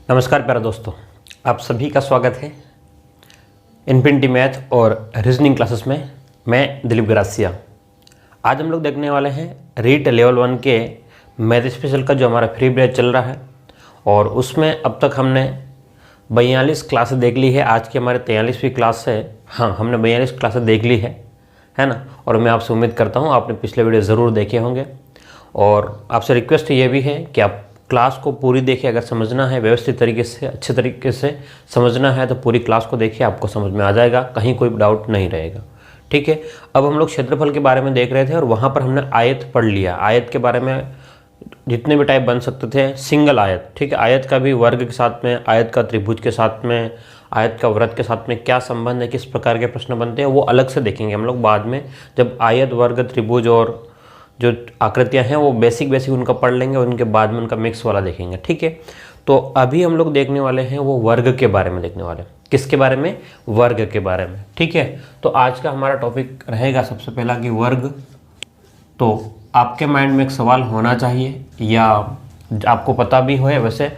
नमस्कार प्यारे दोस्तों, आप सभी का स्वागत है इन्फिनिटी मैथ और रीजनिंग क्लासेस में। मैं दिलीप गरासिया। आज हम लोग देखने वाले हैं रीट लेवल 1 के मैथ स्पेशल का जो हमारा फ्री बैच चल रहा है, और उसमें अब तक हमने 42 क्लासेस देख ली है। आज की हमारे 43वीं क्लास है। हाँ, हमने 42 क्लासेस देख ली है ना। और मैं आपसे उम्मीद करता हूँ आपने पिछले वीडियो ज़रूर देखे होंगे, और आपसे रिक्वेस्ट ये भी है कि आप क्लास को पूरी देखिए। अगर समझना है व्यवस्थित तरीके से, अच्छे तरीके से समझना है तो पूरी क्लास को देखिए, आपको समझ में आ जाएगा, कहीं कोई डाउट नहीं रहेगा। ठीक है। अब हम लोग क्षेत्रफल के बारे में देख रहे थे और वहाँ पर हमने आयत पढ़ लिया। आयत के बारे में जितने भी टाइप बन सकते थे, सिंगल आयत, ठीक है। आयत का भी वर्ग के साथ में, आयत का त्रिभुज के साथ में, आयत का वृत्त के साथ में क्या संबंध है, किस प्रकार के प्रश्न बनते हैं, वो अलग से देखेंगे हम लोग बाद में। जब आयत, वर्ग, त्रिभुज और जो आकृतियां हैं वो बेसिक उनका पढ़ लेंगे, और उनके बाद में उनका मिक्स वाला देखेंगे। ठीक है। तो अभी हम लोग देखने वाले हैं वो वर्ग के बारे में देखने वाले हैं। किसके बारे में? वर्ग के बारे में। ठीक है। तो आज का हमारा टॉपिक रहेगा सबसे पहला कि वर्ग। तो आपके माइंड में एक सवाल होना चाहिए, या आपको पता भी हो वैसे,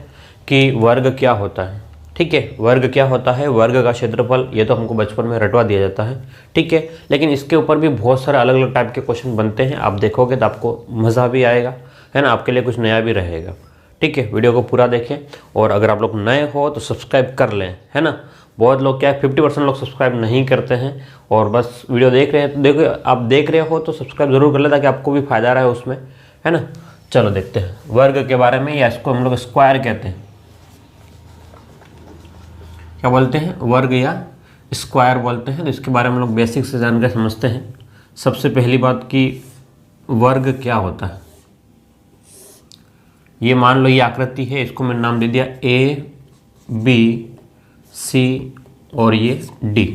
कि वर्ग क्या होता है। ठीक है। वर्ग क्या होता है? वर्ग का क्षेत्रफल, ये तो हमको बचपन में रटवा दिया जाता है। ठीक है। लेकिन इसके ऊपर भी बहुत सारे अलग अलग टाइप के क्वेश्चन बनते हैं। आप देखोगे तो आपको मज़ा भी आएगा, है ना। आपके लिए कुछ नया भी रहेगा। ठीक है। वीडियो को पूरा देखें, और अगर आप लोग नए हो तो सब्सक्राइब कर लें, है ना। बहुत लोग क्या है, 50% लोग सब्सक्राइब नहीं करते हैं और बस वीडियो देख रहे हैं। तो देखो, आप देख रहे हो तो सब्सक्राइब जरूर कर ले, ताकि आपको भी फायदा रहे उसमें, है ना। चलो देखते हैं वर्ग के बारे में, या इसको हम लोग स्क्वायर कहते हैं। क्या बोलते हैं? वर्ग या स्क्वायर बोलते हैं। तो इसके बारे में हम लोग बेसिक से जानकर समझते हैं। सबसे पहली बात कि वर्ग क्या होता है। ये मान लो ये आकृति है, इसको मैंने नाम दे दिया ए, बी, सी और ये डी।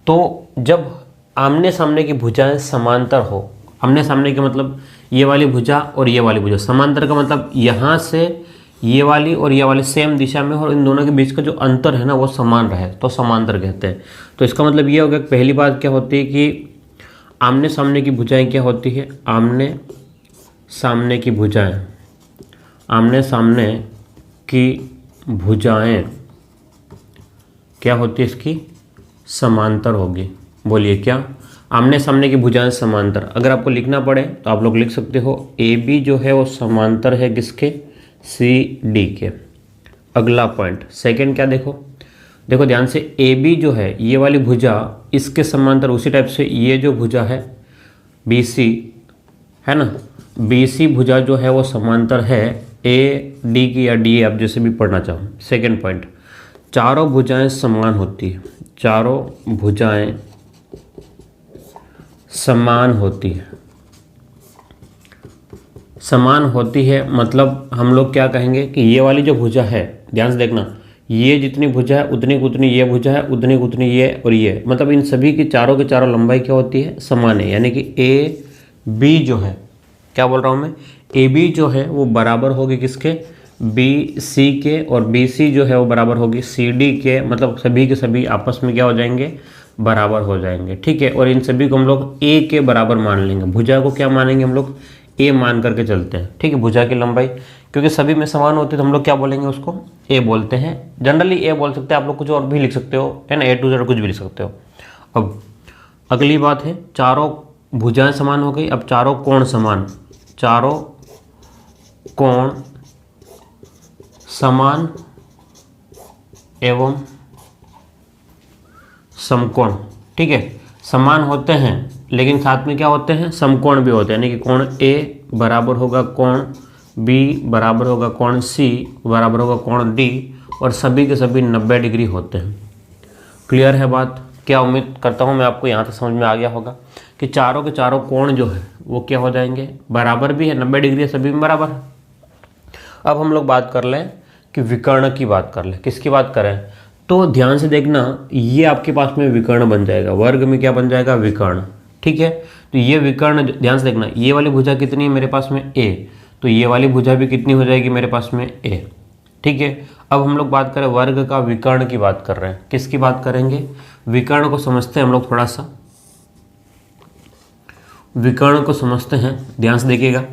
तो जब आमने सामने की भुजाएं समांतर हो, आमने सामने के मतलब ये वाली भुजा और ये वाली भुजा, समांतर का मतलब यहाँ से ये वाली और ये वाली सेम दिशा में, और इन दोनों के बीच का जो अंतर है ना वो समान रहे तो समांतर कहते हैं। तो इसका मतलब ये हो गया, पहली बात क्या होती है कि आमने सामने की भुजाएं क्या होती है? आमने सामने की भुजाएं, आमने सामने की भुजाएं क्या होती है? इसकी समांतर होगी। बोलिए क्या? आमने सामने की भुजाएं समांतर। अगर आपको लिखना पड़े तो आप लोग लिख सकते हो ए बी जो है वो समांतर है किसके? सी डी के। अगला पॉइंट सेकंड क्या? देखो ध्यान से, ए बी जो है ये वाली भुजा इसके समांतर, उसी टाइप से ये जो भुजा है बी सी, है ना, बी सी भुजा जो है वो समांतर है ए डी की, या डी आप जैसे भी पढ़ना चाहो। सेकंड पॉइंट, चारों भुजाएं समान होती है। चारों भुजाएं समान होती है। समान होती है मतलब हम लोग क्या कहेंगे कि ये वाली जो भुजा है, ध्यान से देखना, ये जितनी भुजा है उतनी उतनी ये भुजा है, उतनी उतनी ये और ये, मतलब इन सभी की चारों के चारों लंबाई क्या होती है? समान है। यानी कि ए बी जो है, क्या बोल रहा हूँ मैं, ए बी जो है वो बराबर होगी किसके? बी सी के, और बी सी जो है वो बराबर होगी सी डी के। मतलब सभी के सभी आपस में क्या हो जाएंगे? बराबर हो जाएंगे। ठीक है। और इन सभी को हम लोग ए के बराबर मान लेंगे। भुजा को क्या मानेंगे हम लोग? ए मान करके चलते हैं। ठीक है। भुजा की लंबाई क्योंकि सभी में समान होती है तो हम लोग क्या बोलेंगे? उसको ए बोलते हैं। जनरली ए बोल सकते हैं, आप लोग कुछ और भी लिख सकते हो, है ना, ए टू जेड कुछ भी लिख सकते हो। अब अगली बात है, चारों भुजाएं समान हो गई। अब चारों कोण समान, चारों कोण समान एवं समकोण। ठीक है। समान होते हैं लेकिन साथ में क्या होते हैं? समकोण भी होते हैं। यानी कि कोण ए बराबर होगा कोण बी, बराबर होगा कोण सी, बराबर होगा कोण डी, और सभी के सभी 90 डिग्री होते हैं। क्लियर है बात? क्या उम्मीद करता हूँ मैं आपको यहाँ तक समझ में आ गया होगा कि चारों के चारों कोण जो है वो क्या हो जाएंगे? बराबर भी है, 90 डिग्री है, सभी में बराबर है। अब हम लोग बात कर लें कि विकर्ण की बात कर लें। किसकी बात करें? तो ध्यान से देखना, ये आपके पास में विकर्ण बन जाएगा। वर्ग में क्या बन जाएगा? विकर्ण। ठीक है। तो ये विकर्ण, ध्यान से देखना, ये वाली भुजा कितनी है मेरे पास में? ए। तो ये वाली भुजा भी कितनी हो जाएगी मेरे पास में? ए। ठीक है। अब हम लोग बात करें वर्ग का विकर्ण की बात कर रहे हैं। किसकी बात करेंगे? विकर्ण को समझते हैं हम लोग, थोड़ा सा विकर्ण को समझते हैं। ध्यान से देखिएगा,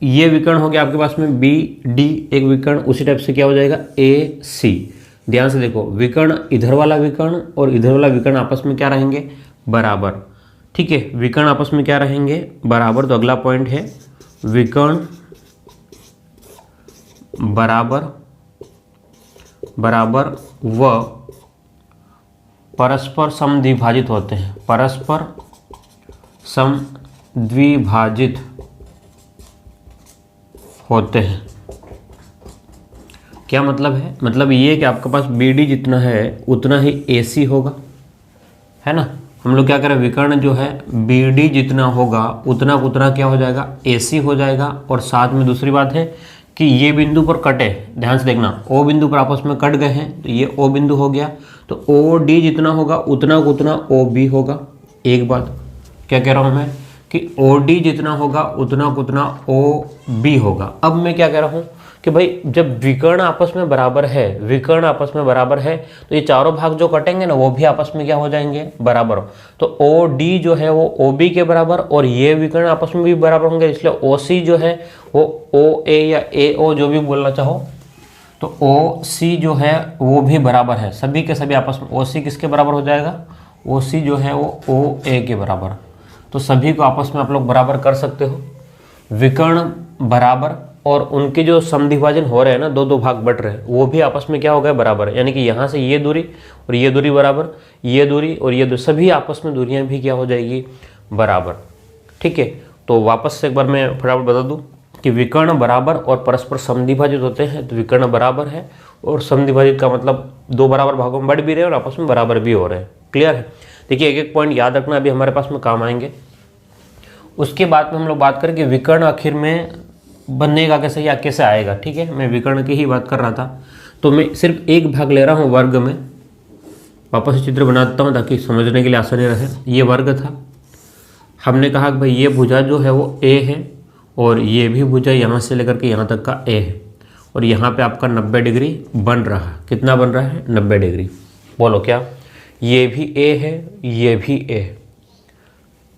ये विकर्ण हो गया आपके पास में बी डी एक विकर्ण, उसी टाइप से क्या हो जाएगा ए सी। ध्यान से देखो, विकर्ण इधर वाला विकर्ण और इधर वाला विकर्ण आपस में क्या रहेंगे बराबर। ठीक है, विकर्ण आपस में क्या रहेंगे बराबर। तो अगला पॉइंट है विकर्ण बराबर व परस्पर समद्विभाजित होते हैं, परस्पर समद्विभाजित होते हैं। क्या मतलब है? मतलब ये कि आपके पास बी डी जितना है उतना ही ए सी होगा, है ना। हम लोग क्या करें, विकर्ण जो है बी डी जितना होगा उतना उतना क्या हो जाएगा ए सी हो जाएगा। और साथ में दूसरी बात है कि ये बिंदु पर कटे, ध्यान से देखना, ओ बिंदु पर आपस में कट गए हैं तो ये ओ बिंदु हो गया, तो ओ डी जितना होगा उतना उतना ओ बी होगा। एक बात क्या कह रहा हूँ मैं कि ओ डी जितना होगा उतना उतना ओ बी होगा। अब मैं क्या कह रहा हूँ कि भाई जब विकर्ण आपस में बराबर है, विकर्ण आपस में बराबर है तो ये चारों भाग जो कटेंगे ना वो भी आपस में क्या हो जाएंगे बराबर। तो ओ डी जो है वो ओ बी के बराबर और ये विकर्ण आपस में भी बराबर होंगे, इसलिए ओ सी जो है वो ओ ए या ए ओ जो भी बोलना चाहो, तो ओ सी जो है वो भी बराबर है, सभी के सभी आपस में। ओ सी किसके बराबर हो जाएगा, ओ सी जो है वो ओ ए के बराबर। तो सभी को आपस में आप लोग बराबर कर सकते हो। विकर्ण बराबर और उनके जो समद्विभाजन हो रहे हैं ना, दो दो भाग बट रहे हैं, वो भी आपस में क्या हो गए बराबर। यानी कि यहाँ से ये दूरी और ये दूरी बराबर, ये दूरी और ये दूरी, सभी आपस में दूरियां भी क्या हो जाएगी बराबर। ठीक है, तो वापस से एक बार मैं फटाफट बता दूं कि विकर्ण बराबर और परस्पर समद्विभाजित होते हैं। तो विकर्ण बराबर है और समद्विभाजित का मतलब दो बराबर भागों में बढ़ भी रहे हैं और आपस में बराबर भी हो रहे हैं। क्लियर है? देखिए एक एक पॉइंट याद रखना, अभी हमारे पास में काम आएंगे। उसके बाद में हम लोग बात करें कि विकर्ण आखिर में बनेगा कैसे या कैसे आएगा। ठीक है, मैं विकर्ण की ही बात कर रहा था, तो मैं सिर्फ एक भाग ले रहा हूँ वर्ग में। वापस से चित्र बना देता हूँ ताकि समझने के लिए आसानी रहे। ये वर्ग था, हमने कहा कि भाई ये भुजा जो है वो ए है और ये भी भुजा यहाँ से लेकर के यहाँ तक का ए है, और यहाँ पे आपका 90 डिग्री बन रहा है। कितना बन रहा है? 90 डिग्री। बोलो क्या? ये भी ए है, ये भी ए है,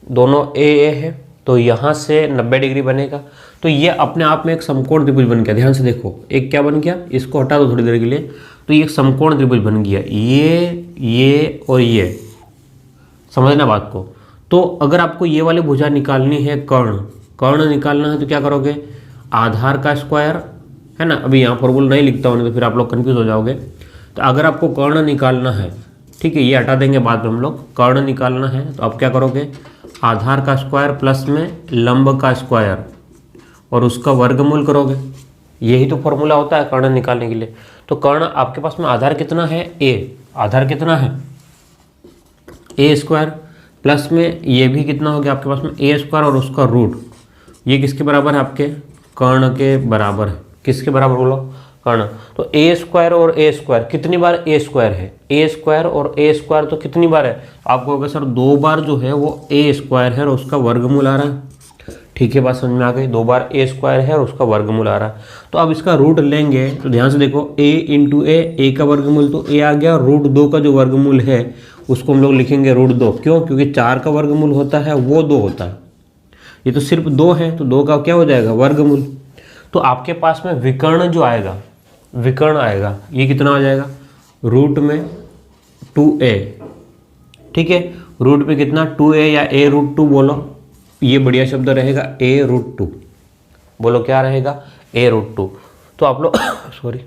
दोनों ए है, तो यहाँ से 90 डिग्री बनेगा। तो ये अपने आप में एक समकोण त्रिभुज बन गया। ध्यान से देखो, एक क्या बन गया, इसको हटा दो थोड़ी देर के लिए, तो ये एक समकोण त्रिभुज बन गया, ये और ये। समझना बात को। तो अगर आपको ये वाली भुजा निकालनी है, कर्ण निकालना है, तो क्या करोगे, आधार का स्क्वायर, है ना। अभी यहाँ फॉर्मूला नहीं लिखता हूँ, तो फिर आप लोग कन्फ्यूज हो जाओगे। तो अगर आपको कर्ण निकालना है, ठीक है, ये हटा देंगे बाद में हम लोग, कर्ण निकालना है तो आप क्या करोगे, आधार का स्क्वायर प्लस में लंब का स्क्वायर और उसका वर्गमूल करोगे। यही तो फॉर्मूला होता है कर्ण निकालने के लिए। तो कर्ण आपके पास में आधार कितना है, ए, आधार कितना है ए स्क्वायर, प्लस में ये भी कितना हो गया आपके पास में ए स्क्वायर और उसका रूट। ये किसके बराबर है? आपके कर्ण के बराबर है। किसके बराबर बोलो? कर्ण। तो ए स्क्वायर और ए स्क्वायर, कितनी बार ए स्क्वायर है? ए स्क्वायर और ए स्क्वायर तो कितनी बार है? आपको होगा सर दो बार जो है वो ए स्क्वायर है और उसका वर्गमूल आ रहा है। ठीक है, बात समझ में आ गई। दो बार ए स्क्वायर है और उसका वर्गमूल आ रहा है। तो अब इसका रूट लेंगे तो ध्यान से देखो, ए इंटू ए का वर्गमूल तो ए आ गया, रूट 2 का जो वर्गमूल है उसको हम लोग लिखेंगे रूट 2। क्यों? क्योंकि 4 का वर्गमूल होता है वो 2 होता है, ये तो सिर्फ 2 है, तो 2 का क्या हो जाएगा वर्गमूल। तो आपके पास में विकर्ण जो आएगा, विकर्ण आएगा, ये कितना हो जाएगा, रूट में 2a। ठीक है, रूट पे कितना 2a या a रूट 2 बोलो, ये बढ़िया शब्द रहेगा a रूट 2। बोलो क्या रहेगा, a रूट 2। तो आप लोग सॉरी,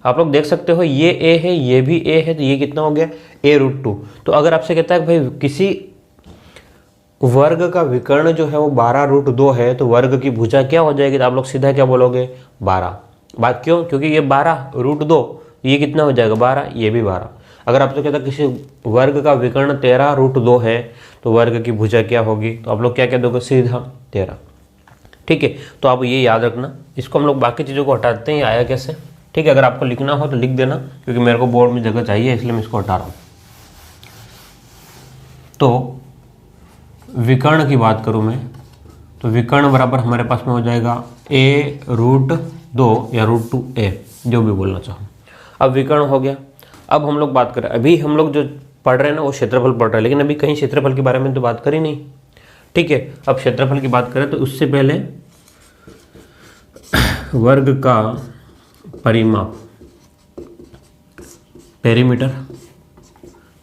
आप लोग देख सकते हो ये a है, ये भी a है, तो ये कितना हो गया a रूट 2। तो अगर आपसे कहता है कि भाई किसी वर्ग का विकर्ण जो है वो 12 रूट 2 है, तो वर्ग की भुजा क्या हो जाएगी, तो आप लोग सीधा क्या बोलोगे 12। बात क्यों? क्योंकि ये 12 रूट 2, ये कितना हो जाएगा 12, ये भी 12। अगर आपसे कहता है किसी वर्ग का विकर्ण 13 रूट 2 है, तो वर्ग की भुजा क्या होगी, तो आप लोग क्या कह दोगे सीधा 13। ठीक है, तो आप ये याद रखना। इसको हम लोग बाकी चीज़ों को हटाते हैं, आया कैसे। ठीक है, अगर आपको लिखना हो तो लिख देना, क्योंकि मेरे को बोर्ड में जगह चाहिए इसलिए मैं इसको हटा रहा हूँ। तो विकर्ण की बात करूँ मैं, तो विकर्ण बराबर हमारे पास में हो जाएगा ए रूट 2 या रूट 2a, जो भी बोलना चाहो। अब विकर्ण हो गया। अब हम लोग बात करें, अभी हम लोग जो पढ़ रहे हैं ना वो क्षेत्रफल पढ़ रहे हैं, लेकिन अभी कहीं क्षेत्रफल के बारे में तो बात करी नहीं। ठीक है, अब क्षेत्रफल की बात करें तो उससे पहले वर्ग का परिमाप, पेरीमीटर।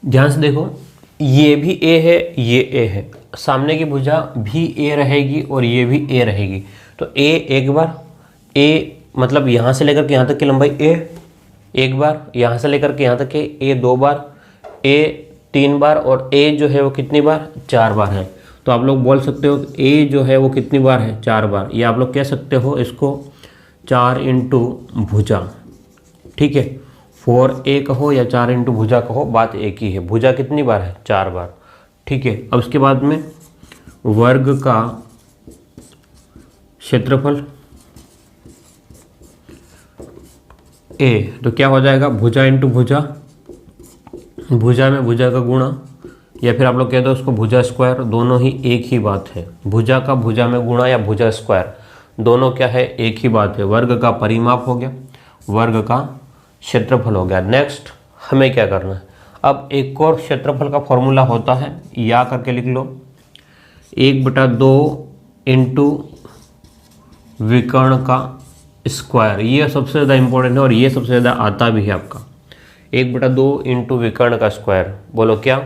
ध्यान से देखो, ये भी ए है, ये ए है, सामने की भुजा भी ए रहेगी और ये भी ए रहेगी। तो ए एक बार, ए मतलब यहाँ से लेकर के यहाँ तक की लंबाई ए एक बार, यहाँ से लेकर के यहाँ तक के ए 2 बार, ए 3 बार, और ए जो है वो कितनी बार, 4 बार है। तो आप लोग बोल सकते हो ए जो है वो कितनी बार है, 4 बार। या आप लोग कह सकते हो इसको 4 इंटू भुजा, ठीक है। 4a कहो या 4 इंटू भुजा कहो, बात एक ही है। भुजा कितनी बार है, 4 बार, ठीक है। अब उसके बाद में वर्ग का क्षेत्रफल a, तो क्या हो जाएगा, भुजा इंटू भुजा, भुजा में भुजा का गुणा, या फिर आप लोग कह दो उसको भुजा स्क्वायर, दोनों ही एक ही बात है। भुजा का भुजा में गुणा या भुजा स्क्वायर, दोनों क्या है, एक ही बात है। वर्ग का परिमाप हो गया, वर्ग का क्षेत्रफल हो गया। नेक्स्ट हमें क्या करना है, अब एक और क्षेत्रफल का फॉर्मूला होता है, या करके लिख लो, 1/2 इंटू विकर्ण का स्क्वायर। ये सबसे ज़्यादा इंपॉर्टेंट है और ये सबसे ज़्यादा आता भी है आपका। 1/2 इंटू विकर्ण का स्क्वायर, बोलो क्या,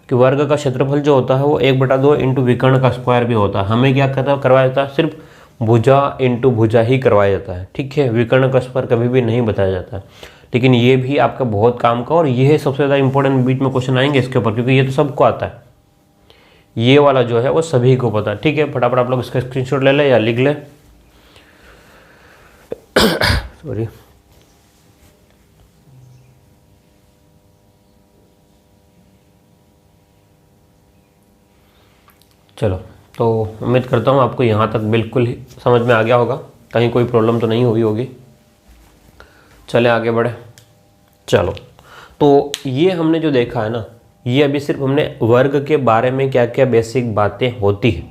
कि वर्ग का क्षेत्रफल जो होता है वो 1/2 इंटू विकर्ण का स्क्वायर भी होता है। हमें क्या करवाया जाता है, सिर्फ भुजा इंटू भुजा ही करवाया जाता है, ठीक है। विकर्ण का स्क्वायर कभी भी नहीं बताया जाता है, लेकिन ये भी आपका बहुत काम का, और ये सबसे ज़्यादा इंपॉर्टेंट, बीच में क्वेश्चन आएंगे इसके ऊपर, क्योंकि ये तो सबको आता है। ये वाला जो है वो सभी को पता है, ठीक है। फटाफट आप लोग इसका स्क्रीनशॉट ले ले या लिख ले। सॉरी, चलो, तो उम्मीद करता हूँ आपको यहाँ तक बिल्कुल ही समझ में आ गया होगा, कहीं कोई प्रॉब्लम तो नहीं हुई होगी। चले आगे बढ़े। चलो, तो ये हमने जो देखा है ना, ये अभी सिर्फ हमने वर्ग के बारे में क्या क्या बेसिक बातें होती है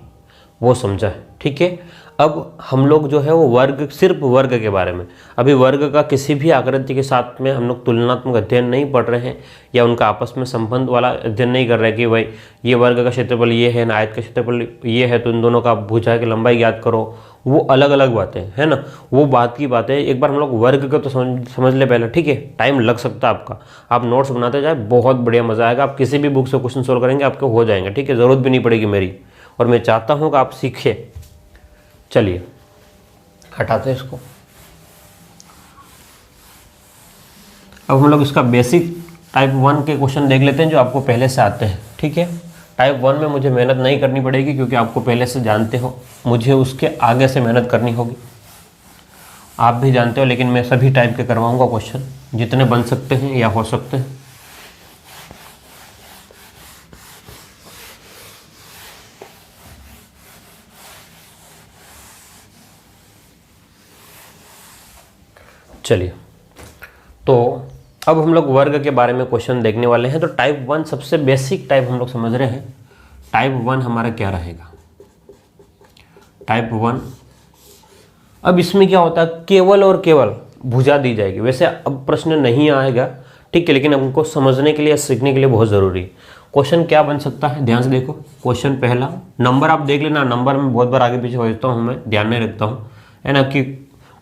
वो समझा है, ठीक है। अब हम लोग जो है वो वर्ग, सिर्फ वर्ग के बारे में, अभी वर्ग का किसी भी आकृति के साथ में हम लोग तुलनात्मक अध्ययन नहीं पढ़ रहे हैं, या उनका आपस में संबंध वाला अध्ययन नहीं कर रहे कि भाई ये वर्ग का क्षेत्रफल ये है, आयत का क्षेत्रफल ये है, तो इन दोनों का भुजा की लंबाई ज्ञात करो। वो अलग अलग बातें है ना, वो बात की बातें। एक बार हम लोग वर्ग का तो समझ ले पहले, ठीक है। टाइम लग सकता है आपका, आप नोट्स बनाते जाए, बहुत बढ़िया मजा आएगा। आप किसी भी बुक से क्वेश्चन सोल्व करेंगे आपके हो जाएंगे, ठीक है। ज़रूरत भी नहीं पड़ेगी मेरी, और मैं चाहता हूँ कि आप सीखें। चलिए हटाते हैं इसको। अब हम लोग इसका बेसिक टाइप 1 के क्वेश्चन देख लेते हैं जो आपको पहले से आते हैं, ठीक है। टाइप 1 में मुझे मेहनत नहीं करनी पड़ेगी क्योंकि आपको पहले से जानते हो, मुझे उसके आगे से मेहनत करनी होगी। आप भी जानते हो, लेकिन मैं सभी टाइप के करवाऊंगा क्वेश्चन, जितने बन सकते हैं या हो सकते हैं। चलिए, तो अब हम लोग वर्ग के बारे में क्वेश्चन देखने वाले हैं। तो टाइप 1 सबसे बेसिक टाइप हम लोग समझ रहे हैं। टाइप 1 हमारा क्या रहेगा, टाइप 1। अब इसमें क्या होता है, केवल और केवल भुजा दी जाएगी। वैसे अब प्रश्न नहीं आएगा, ठीक है, लेकिन हमको समझने के लिए, सीखने के लिए बहुत ज़रूरी है। क्वेश्चन क्या बन सकता है, ध्यान से देखो। क्वेश्चन पहला, नंबर आप देख लेना, नंबर में बहुत बार आगे पीछे हो जाता हूँ, मैं ध्यान नहीं रखता हूँ, है ना, कि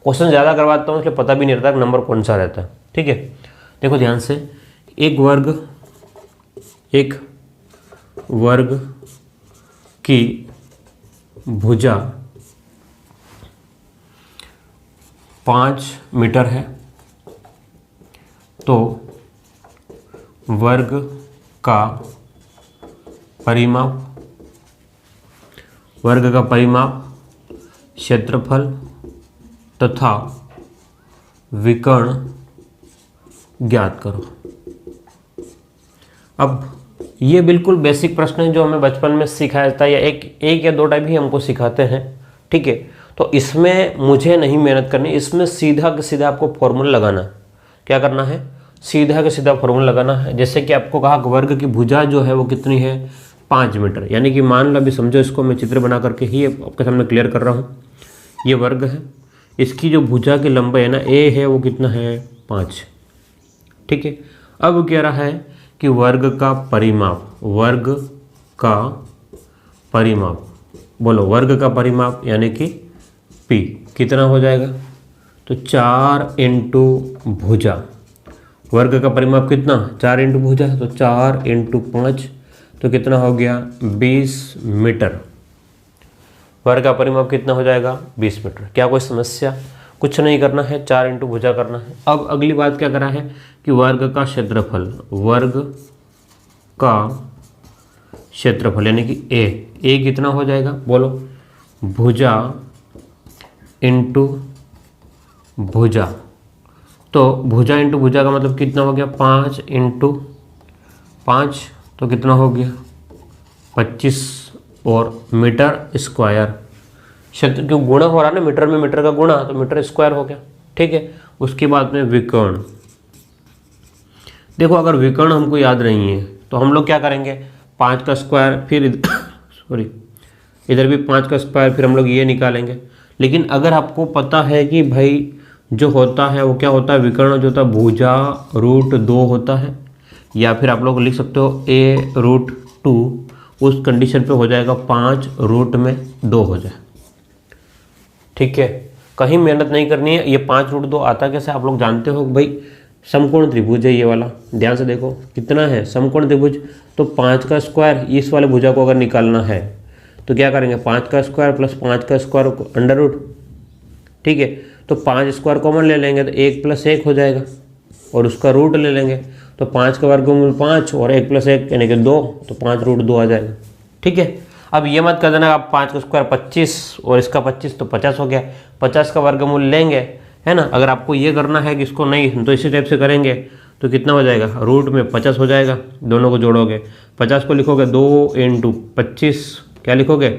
क्वेश्चन ज़्यादा करवाता हूँ इसलिए पता भी नहीं रहता कि नंबर कौन सा रहता है, ठीक है। देखो ध्यान से, एक वर्ग की भुजा 5 मीटर है, तो वर्ग का परिमाप, क्षेत्रफल तथा विकर्ण ज्ञात करो। अब ये बिल्कुल बेसिक प्रश्न है जो हमें बचपन में सिखाया जाता है, या एक या 2 टाइप ही हमको सिखाते हैं, ठीक है। तो इसमें मुझे नहीं मेहनत करनी, इसमें सीधा के सीधा आपको फॉर्मूला लगाना। क्या करना है, सीधा के सीधा फॉर्मूला लगाना है। जैसे कि आपको कहा वर्ग की भुजा जो है वो कितनी है, 5 मीटर। यानी कि मान लो, अभी समझो, इसको मैं चित्र बना करके ही आपके सामने क्लियर कर रहा हूँ। ये वर्ग है, इसकी जो भुजा की लंबाई है ना, ए है, वो कितना है, 5, ठीक है। अब कह रहा है कि वर्ग का परिमाप, बोलो वर्ग का परिमाप, यानी कि पी कितना हो जाएगा, तो 4 इंटू भुजा, वर्ग का परिमाप कितना 4 इंटू भुजा, तो 4 इंटू 5 तो कितना हो गया 20 मीटर। वर्ग का परिमाप कितना हो जाएगा 20 मीटर। क्या कोई समस्या, कुछ नहीं करना है, 4 इंटू भुजा करना है। अब अगली बात क्या करा है कि वर्ग का क्षेत्रफल, वर्ग का क्षेत्रफल यानी कि ए कितना हो जाएगा बोलो, भुजा इंटू भुजा, तो भुजा इंटू भुजा का मतलब कितना हो गया 5 इंटू 5 तो कितना हो गया 25 और मीटर स्क्वायर, क्षेत्र क्यों गुणा हो रहा है ना, मीटर में मीटर का गुणा तो मीटर स्क्वायर हो गया। ठीक है, उसके बाद में विकर्ण, देखो अगर विकर्ण हमको याद नहीं है तो हम लोग क्या करेंगे 5 का स्क्वायर फिर सॉरी इधर भी 5 का स्क्वायर फिर हम लोग ये निकालेंगे। लेकिन अगर आपको पता है कि भाई जो होता है वो क्या होता है, विकर्ण जो होता है भुजा √2 होता है, या फिर आप लोग लिख सकते हो a√2, उस कंडीशन पे हो जाएगा 5 रूट में 2 हो जाए। ठीक है, कहीं मेहनत नहीं करनी है। ये 5√2 आता कैसे आप लोग जानते हो भाई, समकोण त्रिभुज है ये वाला, ध्यान से देखो कितना है समकोण त्रिभुज, तो 5 का स्क्वायर इस वाले भुजा को अगर निकालना है तो क्या करेंगे 5 का स्क्वायर प्लस 5 का स्क्वायर √। ठीक है, तो 5 स्क्वायर कॉमन ले लेंगे तो 1 + 1 हो जाएगा और उसका रूट ले लेंगे तो 5 का वर्गमूल 5 और 1 + 1 यानी कि 2, तो 5√2 आ जाएगा। ठीक है, अब ये मत कर देना आप 5 का स्क्वायर 25 और इसका 25 तो 50 हो गया, 50 का वर्गमूल लेंगे है ना। अगर आपको ये करना है कि इसको नहीं तो इसी टाइप से करेंगे तो कितना हो जाएगा, रूट में 50 हो जाएगा, दोनों को जोड़ोगे 50 को लिखोगे 2 इंटू 25, क्या लिखोगे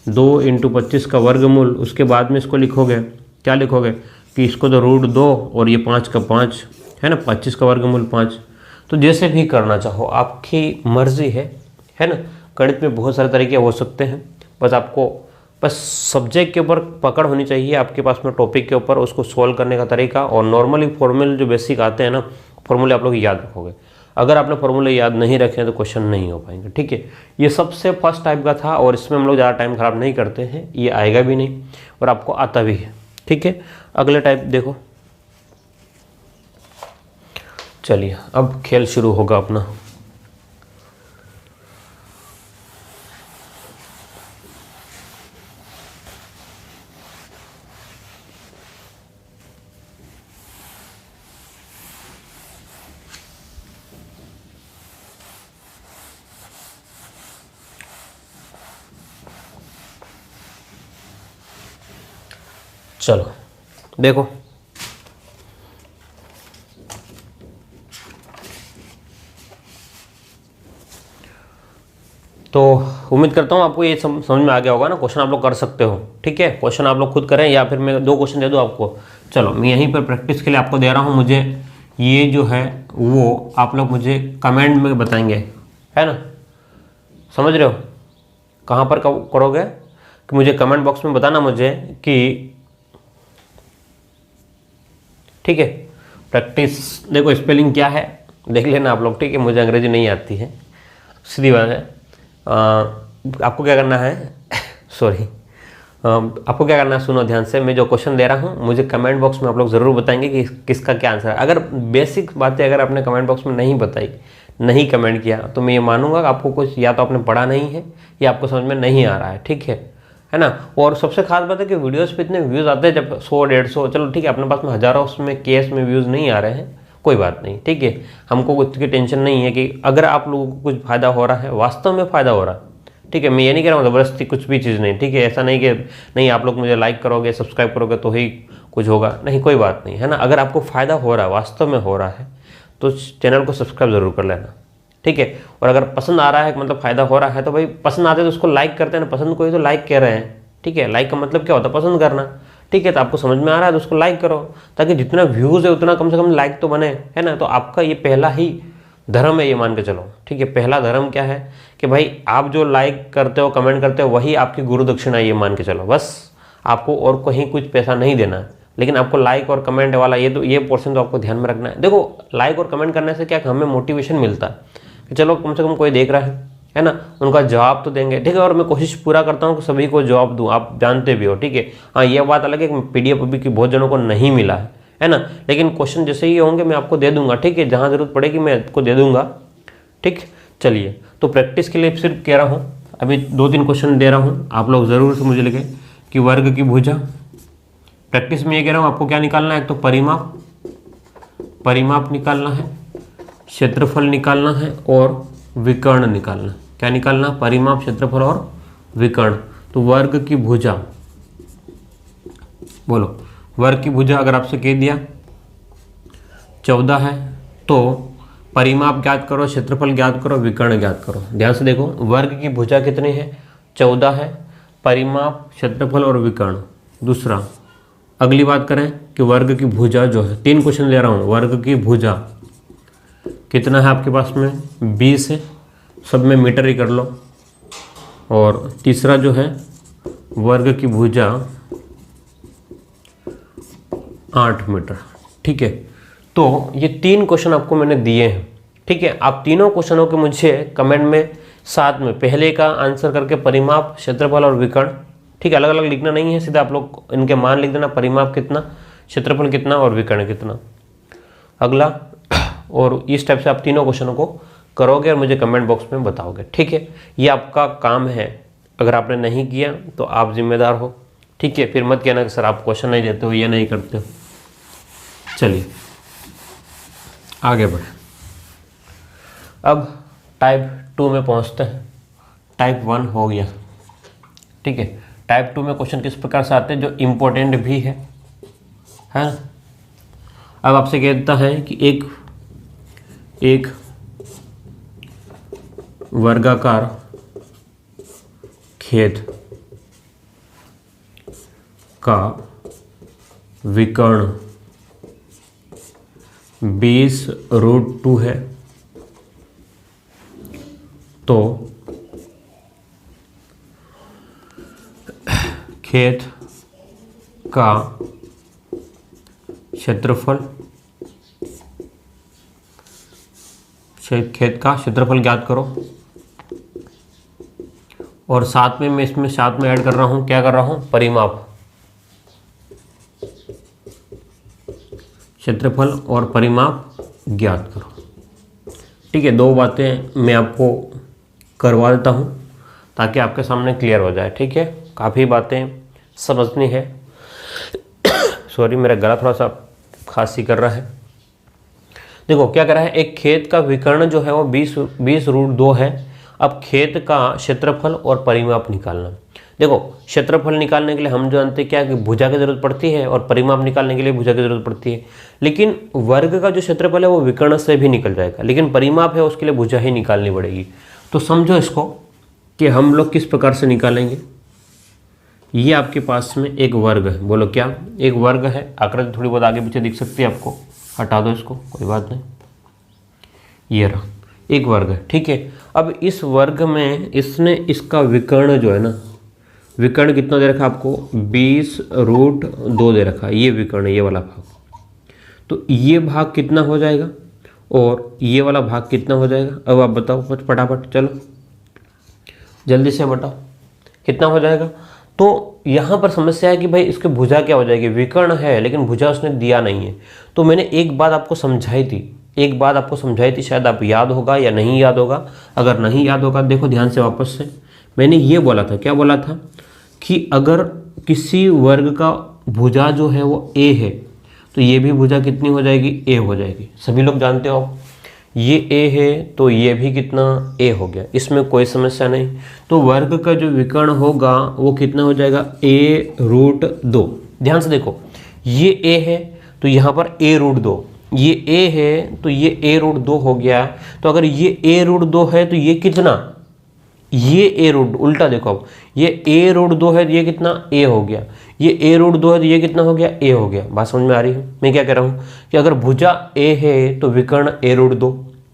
2 इंटू 25 का वर्गमूल, उसके बाद में इसको लिखोगे क्या लिखोगे कि इसको तो √2 और ये 5 का 5 है ना, 25 का वर्गमूल 5। तो जैसे भी करना चाहो आपकी मर्जी है ना। गणित में बहुत सारे तरीके हो सकते हैं, बस आपको बस सब्जेक्ट के ऊपर पकड़ होनी चाहिए आपके पास में, टॉपिक के ऊपर उसको सॉल्व करने का तरीका, और नॉर्मली फॉर्मूले जो बेसिक आते हैं ना फॉर्मूले आप लोग याद रखोगे। अगर आपने फॉर्मूले याद नहीं रखे तो क्वेश्चन नहीं हो पाएंगे। ठीक है, ये सबसे फर्स्ट टाइप का था और इसमें हम लोग ज़्यादा टाइम ख़राब नहीं करते हैं, ये आएगा भी नहीं और आपको आता भी है। ठीक है, अगले टाइप देखो, चलिए अब खेल शुरू होगा अपना। चलो देखो, तो उम्मीद करता हूँ आपको ये समझ में आ गया होगा ना। क्वेश्चन आप लोग कर सकते हो, ठीक है, क्वेश्चन आप लोग खुद करें या फिर मैं 2 क्वेश्चन दे दूँ आपको। चलो मैं यहीं पर प्रैक्टिस के लिए आपको दे रहा हूँ, मुझे ये जो है वो आप लोग मुझे कमेंट में बताएंगे, है ना, समझ रहे हो। कहाँ पर करोगे कि मुझे कमेंट बॉक्स में बताना मुझे कि, ठीक है, प्रैक्टिस देखो स्पेलिंग क्या है देख लेना आप लोग, ठीक है, मुझे अंग्रेजी नहीं आती है, सीधी बात है। आपको क्या करना है सॉरी आपको क्या करना है, सुनो ध्यान से, मैं जो क्वेश्चन दे रहा हूँ मुझे कमेंट बॉक्स में आप लोग ज़रूर बताएंगे कि किसका क्या आंसर है। अगर बेसिक बातें अगर आपने कमेंट बॉक्स में नहीं बताई, नहीं कमेंट किया, तो मैं ये मानूंगा कि आपको कुछ या तो आपने पढ़ा नहीं है या आपको समझ में नहीं आ रहा है। ठीक है ना। और सबसे खास बात है कि वीडियोस पे इतने व्यूज़ आते हैं, जब 100-150, चलो ठीक है अपने पास में हज़ारों उसमें केस में व्यूज़ नहीं आ रहे हैं, कोई बात नहीं, ठीक है, हमको कुछ की टेंशन नहीं है कि अगर आप लोगों को कुछ फ़ायदा हो रहा है, वास्तव में फ़ायदा हो रहा है, ठीक है। मैं ये नहीं कह रहा हूँ ज़बरदस्ती कुछ भी चीज़ नहीं, ठीक है, ऐसा नहीं कि नहीं आप लोग मुझे लाइक करोगे सब्सक्राइब करोगे तो ही कुछ होगा, नहीं, कोई बात नहीं, है ना। अगर आपको फ़ायदा हो रहा है, वास्तव में हो रहा है, तो चैनल को सब्सक्राइब ज़रूर कर लेना, ठीक है। और अगर पसंद आ रहा है, मतलब फ़ायदा हो रहा है, तो भाई पसंद आते तो उसको लाइक करते हैं ना, पसंद को ही तो लाइक कह रहे हैं, ठीक है। लाइक का मतलब क्या होता है, पसंद करना, ठीक है। तो आपको समझ में आ रहा है तो उसको लाइक करो, ताकि जितना व्यूज़ है उतना कम से कम लाइक तो बने, है ना। तो आपका ये पहला ही धर्म है, ये मान के चलो, ठीक है। पहला धर्म क्या है कि भाई आप जो लाइक करते हो, कमेंट करते हो, वही आपकी गुरु दक्षिणा है, ये मान के चलो। बस आपको और कहीं कुछ पैसा नहीं देना है, लेकिन आपको लाइक और कमेंट वाला ये पोर्शन तो आपको ध्यान में रखना है। देखो लाइक और कमेंट करने से क्या हमें मोटिवेशन मिलता है कि चलो कम से कम कोई देख रहा है, है ना, उनका जवाब तो देंगे, ठीक है। और मैं कोशिश पूरा करता हूँ कि सभी को जवाब दूँ, आप जानते भी हो, ठीक है। हाँ, ये बात अलग है कि PDF अभी की बहुत जनों को नहीं मिला है ना, लेकिन क्वेश्चन जैसे ही होंगे मैं आपको दे दूंगा, ठीक है। जहाँ जरूरत पड़ेगी मैं आपको दे दूंगा, ठीक। चलिए, तो प्रैक्टिस के लिए सिर्फ कह रहा हूँ, अभी 2-3 क्वेश्चन दे रहा हूँ, आप लोग ज़रूर से मुझे लिखें कि वर्ग की भुजा। प्रैक्टिस में ये कह रहा हूँ आपको क्या निकालना है, एक तो परिमाप निकालना है, क्षेत्रफल निकालना है और विकर्ण निकालना। क्या निकालना? परिमाप, क्षेत्रफल और विकर्ण। तो वर्ग की भुजा, बोलो, वर्ग की भुजा अगर आपसे कह दिया 14 है तो परिमाप ज्ञात करो, क्षेत्रफल ज्ञात करो, विकर्ण ज्ञात करो। ध्यान से देखो, वर्ग की भुजा कितनी है? 14 है, परिमाप, क्षेत्रफल और विकर्ण। दूसरा, अगली बात करें कि वर्ग की भुजा जो है, 3 क्वेश्चन ले रहा हूँ, वर्ग की भुजा कितना है आपके पास में? 20 है, सब में मीटर ही कर लो। और तीसरा जो है वर्ग की भुजा 8 मीटर, ठीक है। तो ये 3 क्वेश्चन आपको मैंने दिए हैं, ठीक है। आप तीनों क्वेश्चनों के मुझे कमेंट में साथ में पहले का आंसर करके परिमाप, क्षेत्रफल और विकर्ण, ठीक है, अलग अलग लिखना नहीं है, सीधा आप लोग इनके मान लिख देना, परिमाप कितना, क्षेत्रफल कितना और विकर्ण कितना। अगला, और इस टाइप से आप तीनों क्वेश्चनों को करोगे और मुझे कमेंट बॉक्स में बताओगे, ठीक है। ये आपका काम है, अगर आपने नहीं किया तो आप जिम्मेदार हो, ठीक है। फिर मत कहना कि सर आप क्वेश्चन नहीं देते हो, ये नहीं करते हो। चलिए आगे बढ़े, अब टाइप 2 में पहुंचते हैं। टाइप 1 हो गया, ठीक है। टाइप 2 में क्वेश्चन किस प्रकार से आते हैं, जो इम्पोर्टेंट भी है ना। अब आपसे कहता है कि एक वर्गाकार खेत का विकर्ण 20√2 है, तो खेत का क्षेत्रफल, खेत का क्षेत्रफल ज्ञात करो। और साथ में मैं इसमें साथ में ऐड कर रहा हूं, क्या कर रहा हूं? परिमाप, क्षेत्रफल और परिमाप ज्ञात करो, ठीक है। 2 बातें मैं आपको करवा देता हूं ताकि आपके सामने क्लियर हो जाए, ठीक है। काफ़ी बातें समझनी है। सॉरी, मेरा गला थोड़ा सा खांसी कर रहा है। देखो क्या कर रहा है, एक खेत का विकर्ण जो है वो 20√2 है। अब खेत का क्षेत्रफल और परिमाप निकालना। देखो, क्षेत्रफल निकालने के लिए हम जानते हैं क्या कि भुजा की जरूरत पड़ती है, और परिमाप निकालने के लिए भुजा की जरूरत पड़ती है। लेकिन वर्ग का जो क्षेत्रफल है वो विकर्ण से भी निकल जाएगा, लेकिन परिमाप है उसके लिए भुजा ही निकालनी पड़ेगी। तो समझो इसको कि हम लोग किस प्रकार से निकालेंगे। ये आपके पास में एक वर्ग है, बोलो क्या? एक वर्ग है। आकृति थोड़ी बहुत आगे पीछे दिख सकती है आपको, हटा दो इसको, कोई बात नहीं। ये रहा एक वर्ग है, ठीक है। अब इस वर्ग में इसने इसका विकर्ण जो है ना, विकर्ण कितना दे रखा आपको? 20√2 दे रखा। ये विकर्ण, ये वाला भाग, तो ये भाग कितना हो जाएगा और ये वाला भाग कितना हो जाएगा? अब आप बताओ फटाफट, चलो जल्दी से बताओ कितना हो जाएगा। तो यहाँ पर समस्या है कि भाई इसके भुजा क्या हो जाएगी? विकर्ण है लेकिन भुजा उसने दिया नहीं है। तो मैंने एक बात आपको समझाई थी, शायद आप याद होगा या नहीं याद होगा। अगर नहीं याद होगा देखो ध्यान से वापस से, मैंने ये बोला था, क्या बोला था कि अगर किसी वर्ग का भुजा जो है वो a है तो ये भी भुजा कितनी हो जाएगी? a हो जाएगी। सभी लोग जानते हो ये a है तो ये भी कितना? a हो गया, इसमें कोई समस्या नहीं। तो वर्ग का जो विकर्ण होगा वो कितना हो जाएगा? a√2। ध्यान से देखो, ये a है तो यहाँ पर a√2, ये a है तो ये a√2 हो गया। तो अगर ये a√2 है तो ये कितना? ये a√2, उल्टा देखो, अब ये a√2 है तो ये कितना? a हो गया। ये a√2 है तो ये कितना हो गया? a हो गया। बात समझ में आ रही है? मैं क्या कह रहा हूँ कि अगर भुजा a है तो विकर्ण a√2,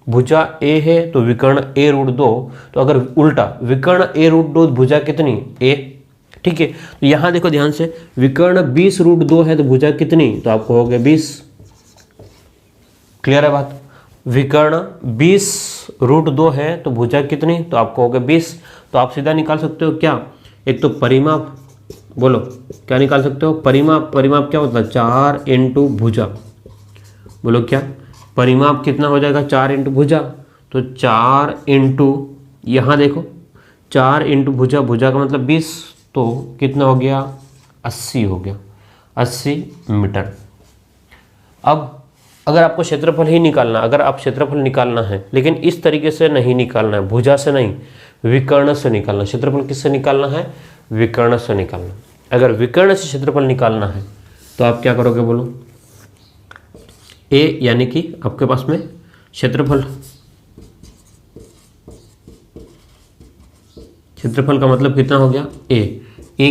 भुजा a है तो विकर्ण a√2। तो अगर उल्टा विकर्ण a√2 भुजा कितनी? a, ठीक है। तो यहाँ देखो ध्यान से, विकर्ण 20√2 है तो भुजा कितनी? तो आपको हो गया 20। क्लियर है बात? विकर्ण 20 √2 है तो भुजा कितनी, तो आपको हो गया 20। तो आप सीधा निकाल सकते हो क्या, एक तो परिमाप, बोलो क्या निकाल सकते हो, परिमाप। परिमाप क्या होता है, 4 इंटू भुजा। बोलो क्या, परिमाप कितना हो जाएगा, 4 इंटू भुजा। तो 4 इंटू, यहाँ देखो 4 इंटू भुजा, भुजा का मतलब 20, तो कितना हो गया, 80 हो गया, 80 मीटर। अब अगर आपको क्षेत्रफल ही निकालना, अगर आप क्षेत्रफल निकालना है, लेकिन इस तरीके से नहीं निकालना है, भुजा से नहीं, विकर्ण से निकालना। क्षेत्रफल किससे निकालना है, विकर्ण से निकालना। अगर विकर्ण से क्षेत्रफल निकालना है तो आप क्या करोगे, बोलो ए, यानी कि आपके पास में क्षेत्रफल, क्षेत्रफल का मतलब कितना हो गया, ए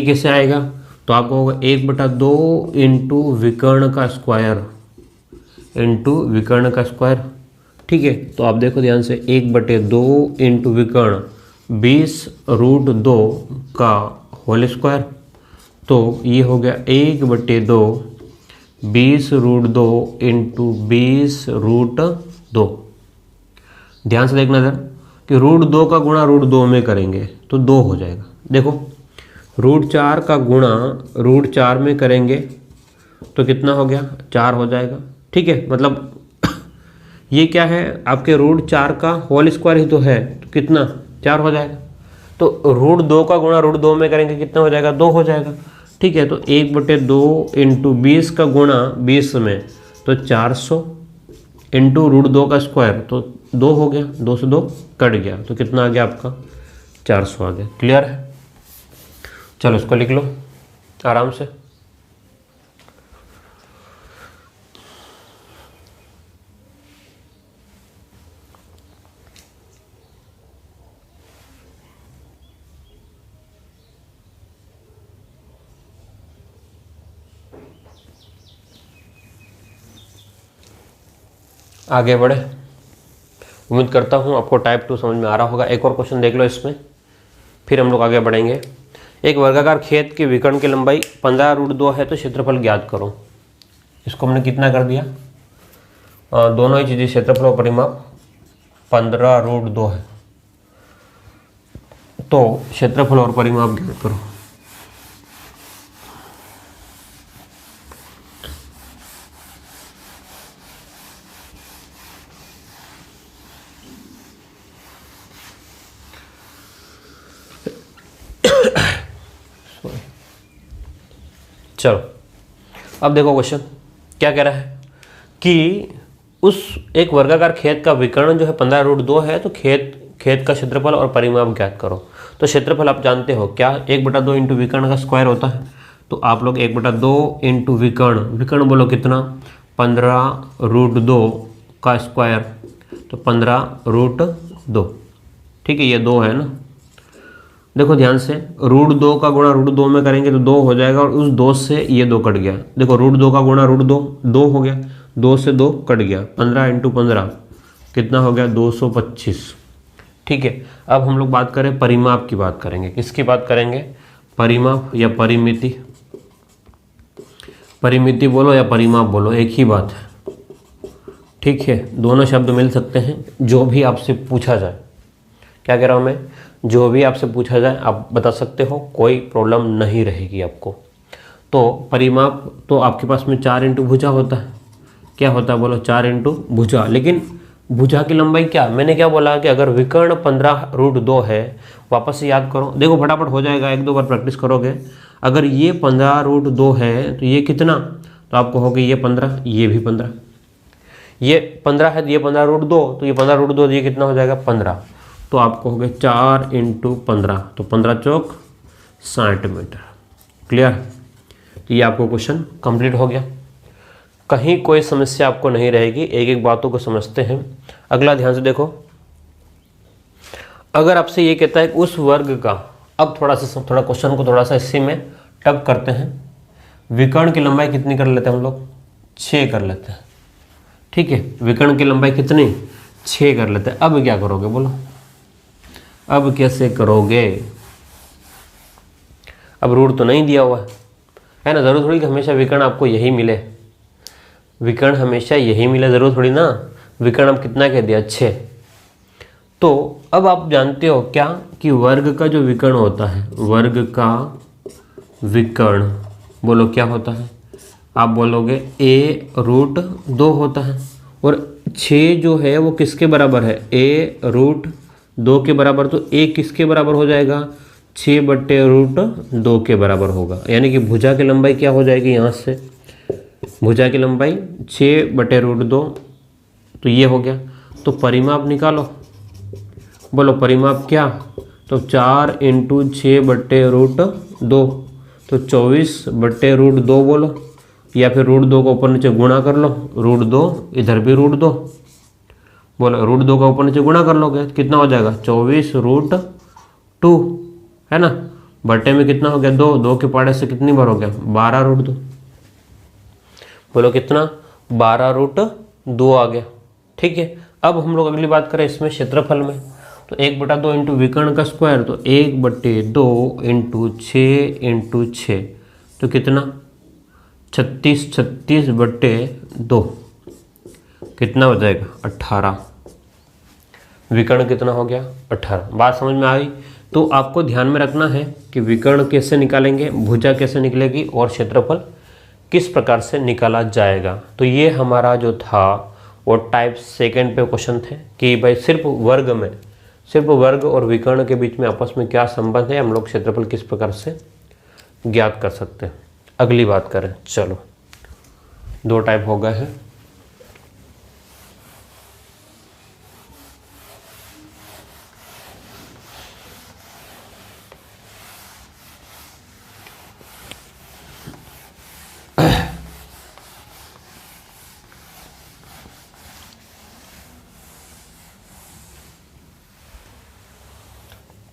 कैसे आएगा, तो आपको होगा 1/2 इंटू विकर्ण का स्क्वायर, इंटू विकर्ण का स्क्वायर। ठीक है, तो आप देखो ध्यान से, 1/2 इंटू विकर्ण 20√2 का होल स्क्वायर, तो ये हो गया 1/2 20√2 इंटू 20√2। ध्यान से देखना इधर कि √2 का गुणा √2 में करेंगे तो 2 हो जाएगा। देखो √4 का गुणा √4 में करेंगे तो कितना हो गया, 4 हो जाएगा। ठीक है, मतलब ये क्या है, आपके √4 का होल स्क्वायर ही तो है, तो कितना, 4 हो जाएगा। तो √2 का गुणा √2 में करेंगे कितना हो जाएगा, 2 हो जाएगा। ठीक है, तो 1/2 इंटू 20 का गुणा 20 में तो 400 इंटू √2 का स्क्वायर तो 2 हो गया, 2 से 2 कट गया, तो कितना आ गया आपका, 400 आ गया। क्लियर है, चलो इसको लिख लो आराम से। आगे बढ़े, उम्मीद करता हूँ आपको टाइप 2 समझ में आ रहा होगा। एक और क्वेश्चन देख लो इसमें, फिर हम लोग आगे बढ़ेंगे। एक वर्गाकार खेत के विकर्ण की लंबाई 15√2 है तो क्षेत्रफल ज्ञात करो। इसको हमने कितना कर दिया, दोनों ही चीज़ें क्षेत्रफल और परिमाप 15√2 है, तो क्षेत्रफल और परिमाप ज्ञात करो। चलो अब देखो क्वेश्चन क्या कह रहा है कि उस एक वर्गाकार खेत का विकर्ण जो है 15√2 है, तो खेत का क्षेत्रफल और परिमाप ज्ञात करो। तो क्षेत्रफल आप जानते हो क्या, 1/2 इंटू विकर्ण का स्क्वायर होता है, तो आप लोग 1/2 इंटू विकर्ण, विकर्ण बोलो कितना, 15√2 का स्क्वायर, तो 15√2। ठीक है, ये 2 है ना। देखो ध्यान से, √2 का गुणा √2 में करेंगे तो 2 हो जाएगा, और उस 2 से ये 2 कट गया। देखो √2 का गुणा √2 2 हो गया, 2 से 2 कट गया, 15 इंटू 15 कितना हो गया, 225। ठीक है, अब हम लोग बात करें परिमाप की, बात करेंगे किसकी बात करेंगे, परिमाप या परिमिति। परिमिति बोलो या परिमाप बोलो, एक ही बात है। ठीक है, दोनों शब्द मिल सकते हैं, जो भी आपसे पूछा जाए। क्या कह रहा हूँ मैं, जो भी आपसे पूछा जाए आप बता सकते हो, कोई प्रॉब्लम नहीं रहेगी आपको। तो परिमाप तो आपके पास में 4 इंटू भुजा होता है, क्या होता है बोलो, 4 इंटू भुजा। लेकिन भुजा की लंबाई क्या, मैंने क्या बोला कि अगर विकर्ण 15√2 है, वापस से याद करो, देखो फटाफट हो जाएगा, 1-2 बार प्रैक्टिस करोगे। अगर ये 15√2 है तो ये कितना, तो आपको होगा ये 15, ये भी 15, ये 15 है तो ये 15√2, तो ये 15√2 ये कितना हो जाएगा, 15। तो आपको हो गया 4 इंटू 15, तो 15 चौक 60 मीटर। क्लियर, तो ये आपको क्वेश्चन कंप्लीट हो गया। कहीं कोई समस्या आपको नहीं रहेगी, एक एक बातों को समझते हैं। अगला ध्यान से देखो, अगर आपसे ये कहता है उस वर्ग का, अब थोड़ा क्वेश्चन को थोड़ा सा इसी में टफ करते हैं। विकर्ण की लंबाई कितनी कर लेते हैं हम लोग, 6 कर लेते हैं। ठीक है, विकर्ण की लंबाई कितनी, 6 कर लेते हैं। अब क्या करोगे बोलो, अब कैसे करोगे, अब रूट तो नहीं दिया हुआ है ना, जरूर थोड़ी कि हमेशा विकर्ण आपको यही मिले, विकर्ण हमेशा यही मिले, जरूर थोड़ी ना। विकर्ण अब कितना कह दिया, 6, तो अब आप जानते हो क्या कि वर्ग का जो विकर्ण होता है, वर्ग का विकर्ण बोलो क्या होता है, आप बोलोगे a√2 होता है। और 6 जो है वो किसके बराबर है, a√2 के बराबर, तो a किसके बराबर हो जाएगा, 6/√2 के बराबर होगा। यानी कि भुजा की लंबाई क्या हो जाएगी, यहाँ से भुजा की लंबाई 6/√2, तो ये हो गया। तो परिमाप निकालो, बोलो परिमाप क्या, तो 4 × 6/√2, तो 24/√2 बोलो, या फिर √2 को ऊपर नीचे गुणा कर लो, √2 इधर भी √2 बोलो, √2 का ऊपर नीचे गुणा कर लोगे कितना हो जाएगा, 24√2 है ना, बट्टे में कितना हो गया 2 के पाड़े से कितनी बार हो गया 12√2, बोलो कितना 12√2 आ गया। ठीक है, अब हम लोग अगली बात करें इसमें क्षेत्रफल में, तो 1/2 इंटू विकर्ण का स्क्वायर, तो 1/2 इंटू 6 तो कितना 36/2 कितना हो जाएगा 18। विकर्ण कितना हो गया 18। बात समझ में आई। तो आपको ध्यान में रखना है कि विकर्ण कैसे निकालेंगे, भुजा कैसे निकलेगी और क्षेत्रफल किस प्रकार से निकाला जाएगा। तो ये हमारा जो था वो टाइप सेकंड पे क्वेश्चन थे कि भाई सिर्फ वर्ग और विकर्ण के बीच में आपस में क्या संबंध है, हम लोग क्षेत्रफल किस प्रकार से ज्ञात कर सकते हैं। अगली बात करें, चलो 2 टाइप हो गए हैं।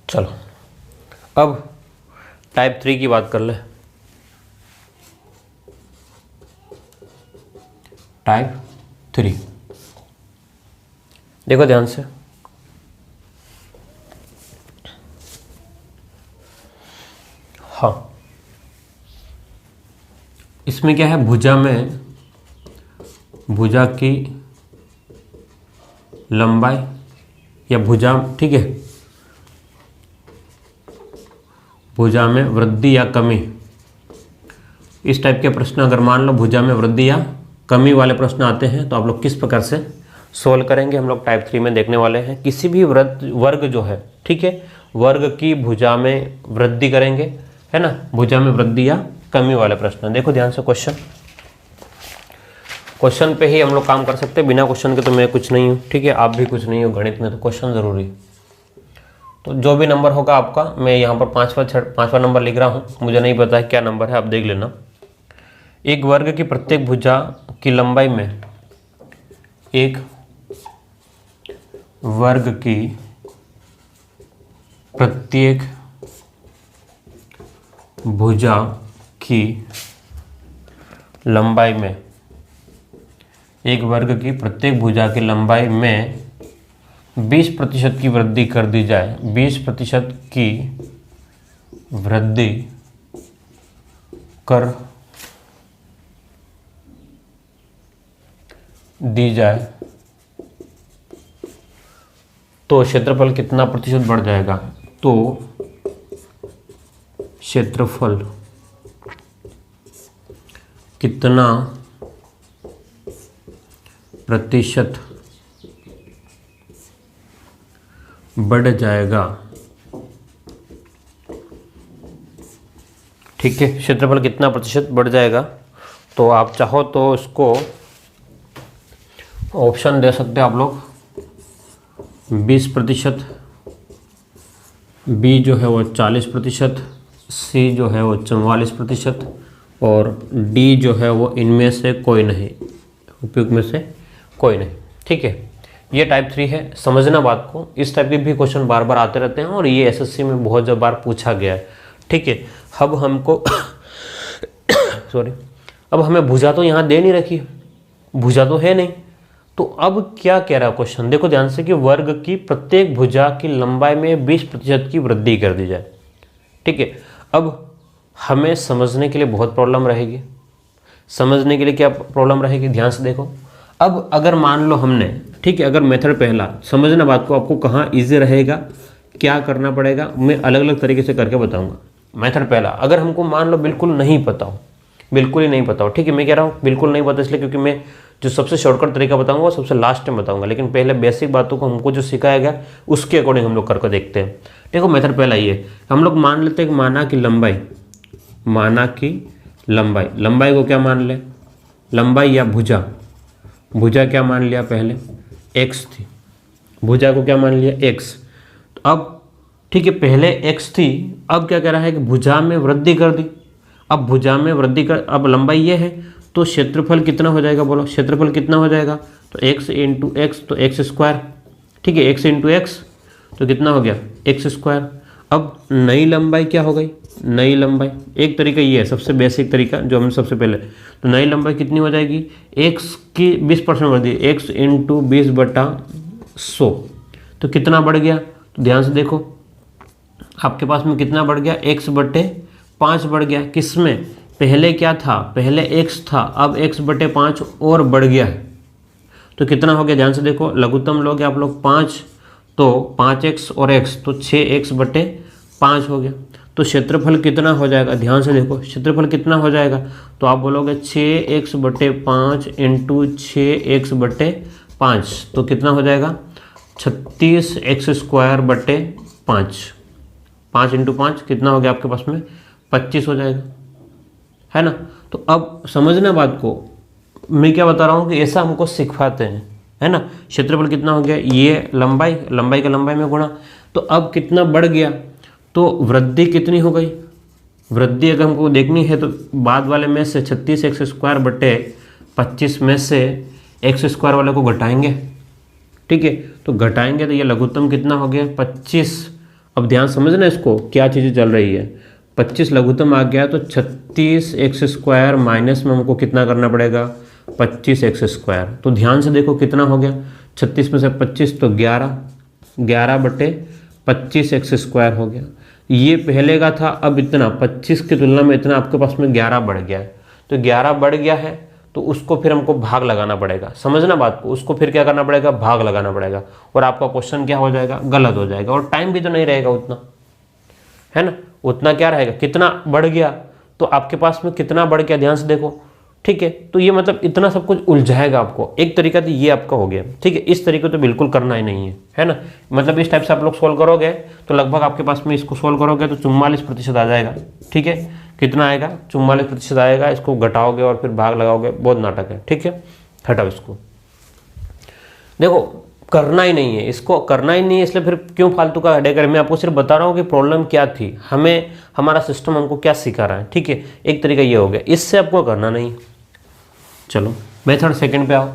चलो अब टाइप 3 की बात कर ले। टाइप 3 देखो ध्यान से, हाँ इसमें क्या है, भुजा की लंबाई या भुजा, ठीक है, भुजा में वृद्धि या कमी, इस टाइप के प्रश्न अगर मान लो भुजा में वृद्धि या कमी वाले प्रश्न आते हैं तो आप लोग किस प्रकार से सोल्व करेंगे, हम लोग टाइप 3 में देखने वाले हैं। किसी भी वर्ग जो है, ठीक है, वर्ग की भुजा में वृद्धि करेंगे, है ना, भुजा में वृद्धि या कमी वाले प्रश्न। देखो ध्यान से, क्वेश्चन पे ही हम लोग काम कर सकते हैं, बिना क्वेश्चन के तो मैं कुछ नहीं हूँ, ठीक है, आप भी कुछ नहीं हो गणित में, तो क्वेश्चन जरूरी है। तो जो भी नंबर होगा आपका, मैं यहाँ पर 5वां नंबर लिख रहा हूँ, मुझे नहीं पता है क्या नंबर है, आप देख लेना। एक वर्ग की प्रत्येक भुजा की लंबाई में, एक वर्ग की प्रत्येक भुजा की लंबाई में, एक वर्ग की प्रत्येक भुजा की लंबाई में 20% की वृद्धि कर दी जाए, 20% की वृद्धि कर दी जाए तो क्षेत्रफल कितना प्रतिशत बढ़ जाएगा, तो क्षेत्रफल कितना प्रतिशत बढ़ जाएगा। ठीक है, क्षेत्रफल कितना प्रतिशत बढ़ जाएगा, तो आप चाहो तो इसको ऑप्शन दे सकते हैं आप लोग, 20%, बी जो है वो 40%, सी जो है वो 44% और डी जो है वो इनमें से कोई नहीं, उपयुक्त में से कोई नहीं। ठीक है, ये टाइप 3 है, समझना बात को। इस टाइप के भी क्वेश्चन बार बार आते रहते हैं और ये एसएससी में बहुत बार पूछा गया है। ठीक है, अब हमको सॉरी, अब हमें भुजा तो यहाँ दे नहीं रखी, भुजा तो है नहीं, तो अब क्या कह रहा है क्वेश्चन, देखो ध्यान से, कि वर्ग की प्रत्येक भुजा की लंबाई में 20% की वृद्धि कर दी जाए। ठीक है, अब हमें समझने के लिए बहुत प्रॉब्लम रहेगी, समझने के लिए क्या प्रॉब्लम रहेगी, ध्यान से देखो। अब अगर मान लो हमने ठीक है। अगर मेथड पहला, समझना बात को, आपको कहाँ ईजी रहेगा, क्या करना पड़ेगा, मैं अलग अलग तरीके से करके बताऊंगा। मेथड पहला, अगर हमको मान लो बिल्कुल नहीं पता हो, बिल्कुल ही नहीं पता हो, ठीक है, मैं कह रहा हूँ बिल्कुल नहीं पता इसलिए क्योंकि मैं जो सबसे शॉर्टकट तरीका बताऊंगा वो सबसे लास्ट में बताऊंगा, लेकिन पहले बेसिक बातों को हमको जो सिखाया गया उसके अकॉर्डिंग हम लोग करके देखते हैं। देखो मेथड पहला ये, हम लोग मान लेते हैं कि माना की लंबाई, माना की लंबाई, लंबाई को क्या मान ले, लंबाई या भुजा, भुजा क्या मान लिया पहले, x थी, भुजा को क्या मान लिया x। तो अब ठीक है, पहले x थी, अब क्या कह रहा है कि भुजा में वृद्धि कर दी, अब भुजा में वृद्धि कर, अब लंबाई ये है तो क्षेत्रफल कितना हो जाएगा, बोलो क्षेत्रफल कितना हो जाएगा, तो x इंटू एक्स, तो एक्स स्क्वायर, ठीक है, x इंटू एक्स तो कितना हो गया एक्स स्क्वायर। अब नई लंबाई क्या हो गई, नई लंबाई, एक तरीका ये है सबसे बेसिक तरीका जो हम सबसे पहले, तो नई लंबाई कितनी हो जाएगी, x की 20% वृद्धि, x इंटू 20/100, तो कितना बढ़ गया, तो ध्यान से देखो आपके पास में कितना बढ़ गया, x/5 बढ़ गया। किस में, पहले क्या था, पहले x था, अब x/5 और बढ़ गया है, तो कितना हो गया, ध्यान से देखो, लघुत्तम लोगे आप लोग 5, तो 5x और x, तो 6x/5 हो गया। तो क्षेत्रफल कितना हो जाएगा, ध्यान से देखो क्षेत्रफल कितना हो जाएगा, तो आप बोलोगे 6x/5 इंटू 6x/5, तो कितना हो जाएगा 36x² 5 इंटू 5 कितना हो गया आपके पास में 25 हो जाएगा, है ना। तो अब समझना बात को, मैं क्या बता रहा हूँ कि ऐसा हमको सिखाते हैं, है ना। क्षेत्रफल कितना हो गया, ये लंबाई, लंबाई का लंबाई में गुणा, तो अब कितना बढ़ गया, तो वृद्धि कितनी हो गई, वृद्धि अगर हमको देखनी है तो बाद वाले में से 36x² 25 में से x² वाले को घटाएंगे, ठीक है, तो घटाएंगे तो ये लघुत्तम कितना हो गया 25। अब ध्यान समझना इसको क्या चीज़ें चल रही है, 25 लघुत्तम आ गया तो 36x² माइनस में हमको कितना करना पड़ेगा 25x², तो ध्यान से देखो कितना हो गया 36 में से 25 तो 11/25x² हो गया। ये पहले का था, अब इतना 25 की तुलना में इतना आपके पास में 11 बढ़ गया है, तो 11 बढ़ गया है तो उसको फिर हमको भाग लगाना पड़ेगा, समझना बात को, उसको फिर क्या करना पड़ेगा, भाग लगाना पड़ेगा, और आपका क्वेश्चन क्या हो जाएगा, गलत हो जाएगा, और टाइम भी तो नहीं रहेगा उतना, है ना, उतना क्या रहेगा, कितना बढ़ गया, तो आपके पास में कितना बढ़ गया, ध्यान से देखो, ठीक है। तो ये मतलब इतना सब कुछ उलझाएगा आपको, एक तरीका तो ये आपका हो गया, ठीक है। इस तरीके तो बिल्कुल करना ही नहीं है ना, मतलब इस टाइप से आप लोग सोल्व करोगे तो लगभग आपके पास में इसको सोल्व करोगे तो 44% आ जाएगा, ठीक है। कितना आएगा 44% आएगा, इसको घटाओगे और फिर भाग लगाओगे, बहुत नाटक है, ठीक है। हटाओ इसको, देखो करना ही नहीं है, इसको करना ही नहीं है, इसलिए फिर क्यों फालतू का हेडेक है। मैं आपको सिर्फ बता रहा हूँ कि प्रॉब्लम क्या थी, हमें हमारा सिस्टम हमको क्या सिखा रहा है, ठीक है। एक तरीका ये हो गया, इससे आपको करना नहीं। चलो मेथड सेकंड पे आओ।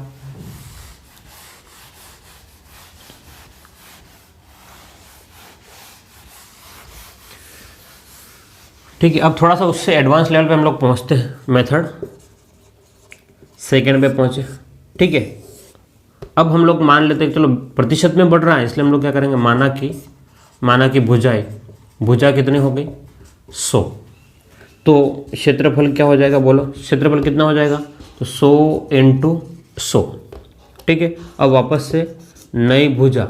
ठीक है, अब थोड़ा सा उससे एडवांस लेवल पे हम लोग पहुंचते हैं, मेथड सेकंड पे पहुंचे, ठीक है। अब हम लोग मान लेते हैं चलो प्रतिशत में बढ़ रहा है, इसलिए हम लोग क्या करेंगे, माना कि भुजाएं, भुजा कितनी हो गई 100, तो क्षेत्रफल क्या हो जाएगा, बोलो क्षेत्रफल कितना हो जाएगा, तो 100 इंटू 100, ठीक है। अब वापस से नई भुजा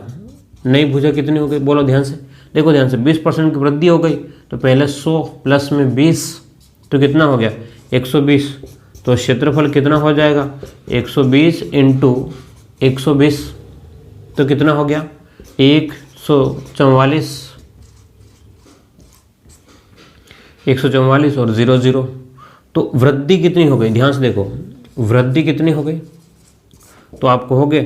कितनी हो गई, बोलो ध्यान से देखो, ध्यान से 20% की वृद्धि हो गई, तो पहले 100 प्लस में 20 तो कितना हो गया 120, तो क्षेत्रफल कितना हो जाएगा 120 इंटू 120 तो कितना हो गया 144 और 00, तो वृद्धि कितनी हो गई, ध्यान से देखो वृद्धि कितनी हो गई, तो आप कहोगे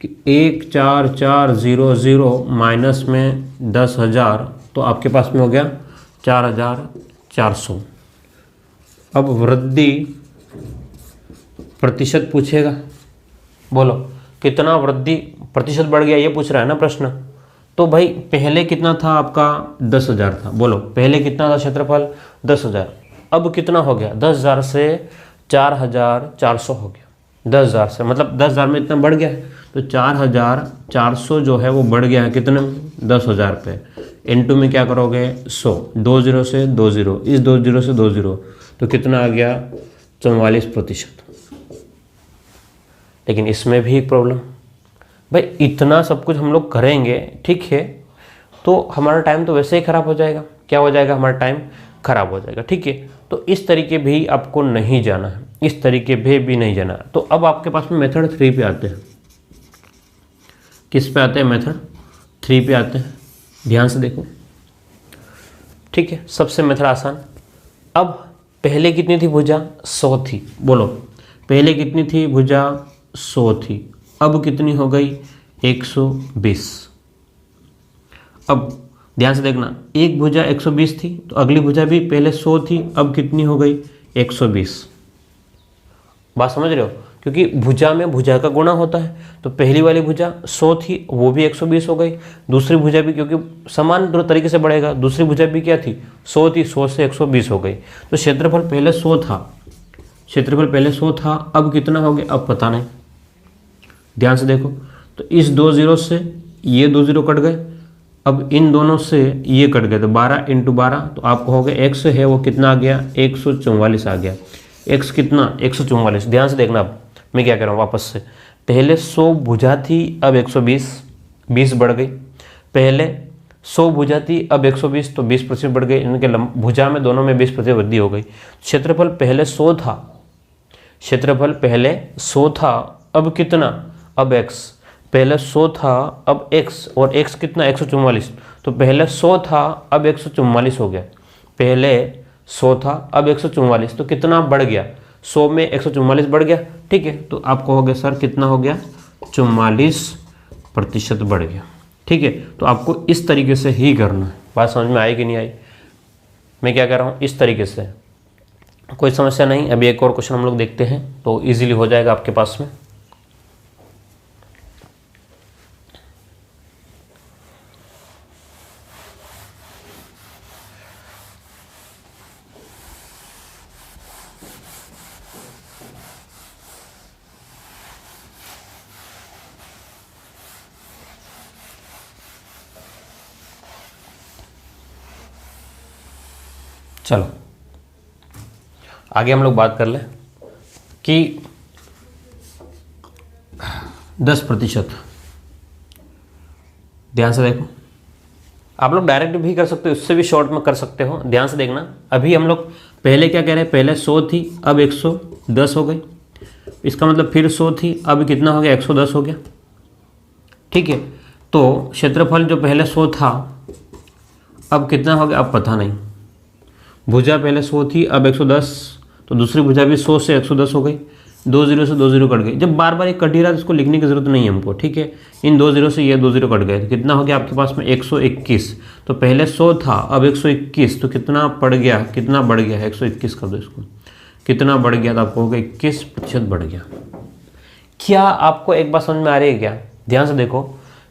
कि 14400 माइनस में 10,000 तो आपके पास में हो गया 4,400। अब वृद्धि प्रतिशत पूछेगा, बोलो कितना वृद्धि प्रतिशत बढ़ गया, ये पूछ रहा है ना प्रश्न। तो भाई पहले कितना था आपका 10,000 था, बोलो पहले कितना था क्षेत्रफल 10,000, अब कितना हो गया 10,000 से 4,400 हो गया, 10,000 से मतलब 10,000 में इतना बढ़ गया है, तो 4,400 जो है वो बढ़ गया है कितने 10,000 पे, इनटू में क्या करोगे 100, 20 से 20, इस 20 से 20 तो कितना आ गया 44%। लेकिन इसमें भी एक प्रॉब्लम, भाई इतना सब कुछ हम लोग करेंगे, ठीक है, तो हमारा टाइम तो वैसे ही ख़राब हो जाएगा। क्या हो जाएगा? हमारा टाइम ख़राब हो जाएगा, ठीक है। तो इस तरीके भी आपको नहीं जाना है, इस तरीके भी नहीं जाना है। तो अब आपके पास में मेथड 3 पे आते हैं। किस पे आते हैं? मेथड 3 पे आते हैं। ध्यान से देखो, ठीक है। सबसे मेथड आसान। अब पहले कितनी थी भुजा? 100 थी। बोलो, पहले कितनी थी भुजा? 100 थी। अब कितनी हो गई? 120। अब ध्यान से देखना, एक भुजा 120 थी, तो अगली भुजा भी पहले 100 थी, अब कितनी हो गई? 120। बात समझ रहे हो? क्योंकि भुजा में भुजा का गुणा होता है। तो पहली वाली भुजा 100 थी, वो भी 120 हो गई। दूसरी भुजा भी, क्योंकि समान तरीके से बढ़ेगा, दूसरी भुजा भी क्या थी? 100 थी, 100 से 120 हो गई। तो क्षेत्रफल पहले 100 था, क्षेत्रफल पहले 100 था, अब कितना हो गया? अब पता नहीं। ध्यान से देखो, तो इस 2 जीरो से ये 2 जीरो कट गए, अब इन दोनों से ये कट गए, तो 12 × 12, तो आपको हो गया x है वो कितना आ गया? 144 आ गया। x कितना? 144। ध्यान से देखना, अब मैं क्या कर रहा हूँ वापस से। पहले 100 भुजा थी, अब 120, 20 बढ़ गई। पहले 100 भुजा थी, अब 120, तो 20% बढ़ गई। इनके भुजा में दोनों में 20% वृद्धि हो गई। क्षेत्रफल पहले 100 था, क्षेत्रफल पहले 100 था, अब कितना? अब x। पहले 100 था, अब x, और x कितना? 144। तो पहले 100 था, अब 144 हो गया। पहले 100 था, अब 144, तो कितना बढ़ गया? 100 में 144 बढ़ गया, ठीक है। तो आपको हो गया सर कितना हो गया? 44% बढ़ गया, ठीक है। तो आपको इस तरीके से ही करना है। बात समझ में आई कि नहीं आई? मैं क्या कर रहा हूँ? इस तरीके से, कोई समस्या नहीं। अभी एक और क्वेश्चन हम लोग देखते हैं, तो इजीली हो जाएगा आपके पास में। चलो आगे हम लोग बात कर लें कि 10%। ध्यान से देखो, आप लोग डायरेक्ट भी कर सकते हो, उससे भी शॉर्ट में कर सकते हो। ध्यान से देखना, अभी हम लोग पहले क्या कह रहे हैं? पहले 100 थी, अब 110 हो गई। इसका मतलब फिर 100 थी, अब कितना हो गया? 110 हो गया, ठीक है। तो क्षेत्रफल जो पहले 100 था, अब कितना हो गया? अब पता नहीं। भुजा पहले 100 थी, अब 110, तो दूसरी भुजा भी 100 से 110 हो गई। 2 जीरो से 2 जीरो कट गई। जब बार बार एक कट ही रहा तो इसको लिखने की जरूरत नहीं है हमको, ठीक है। इन 2 जीरो से ये 2 जीरो कट गए, तो कितना हो गया आपके पास में? 121। तो पहले 100 था, अब 121, तो कितना पड़ गया? कितना बढ़ गया? 121 कर दो इसको, कितना बढ़ गया? तो आपको हो गया 21% बढ़ गया। क्या आपको एक बात समझ में आ रही है क्या? ध्यान से देखो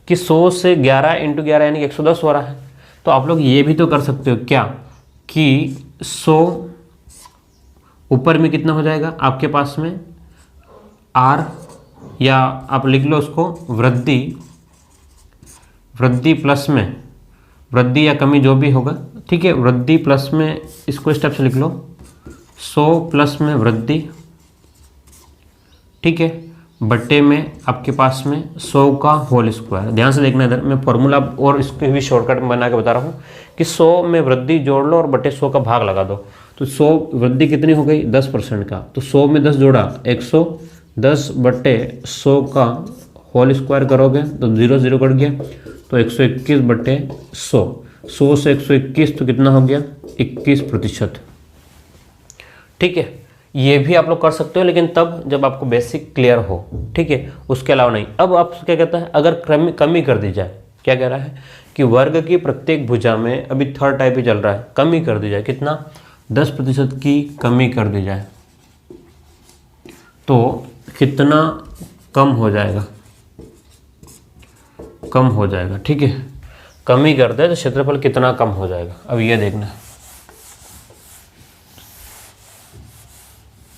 कि 100 से 11 × 11 यानी कि 110 हो रहा है। तो आप लोग ये भी तो कर सकते हो क्या कि 100 ऊपर में कितना हो जाएगा आपके पास में? r, या आप लिख लो उसको वृद्धि, वृद्धि प्लस में, वृद्धि या कमी जो भी होगा, ठीक है। वृद्धि प्लस में, इसको स्टेप से लिख लो, 100 प्लस में वृद्धि, ठीक है, बट्टे में आपके पास में 100 का होल स्क्वायर। ध्यान से देखना इधर, मैं फॉर्मूला और इसके भी शॉर्टकट बना के बता रहा हूँ कि 100 में वृद्धि जोड़ लो और बट्टे 100 का भाग लगा दो। तो 100 वृद्धि कितनी हो गई? 10% का। तो 100 में 10 जोड़ा 110 बट्टे 100 का होल स्क्वायर करोगे तो 0 0 कट गया, तो 121 बट्टे 100। 100 से 121 तो कितना हो गया? 21%, ठीक है। ये भी आप लोग कर सकते हो, लेकिन तब जब आपको बेसिक क्लियर हो, ठीक है, उसके अलावा नहीं। अब आप क्या कहता है, अगर कमी कर दी जाए, क्या कह रहा है कि वर्ग की प्रत्येक भुजा में, अभी थर्ड टाइप ही चल रहा है, कमी कर दी जाए, कितना? 10% की कमी कर दी जाए, तो कितना कम हो जाएगा? कम हो जाएगा, ठीक है। कमी कर दे तो क्षेत्रफल कितना कम हो जाएगा, अब ये देखना।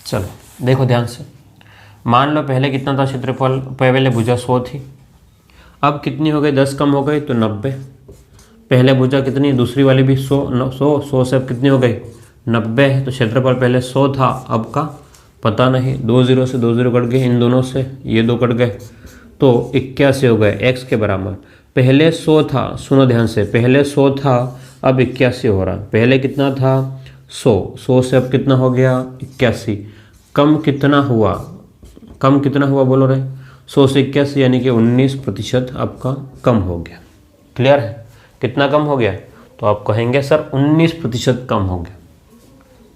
चलो देखो ध्यान से, मान लो पहले कितना था क्षेत्रफल? पहले भुजा 100 थी, अब कितनी हो गई? 10 कम हो गई तो 90। पहले भुजा कितनी? दूसरी वाली भी 100 से अब कितनी हो गई? 90। तो क्षेत्रफल पहले 100 था, अब का पता नहीं। 2 जीरो से 2 जीरो कट गए, इन दोनों से ये 2 कट गए, तो 81 हो गए x के बराबर। पहले 100 था, सुनो ध्यान से, पहले 100 था, अब 81 हो रहा। पहले कितना था 100 से अब कितना हो गया 81। कम कितना हुआ, कम कितना हुआ बोलो रे, 100 से 81 यानी कि 19% आपका कम हो गया। क्लियर है, कितना कम हो गया, तो आप कहेंगे सर 19% कम हो गया।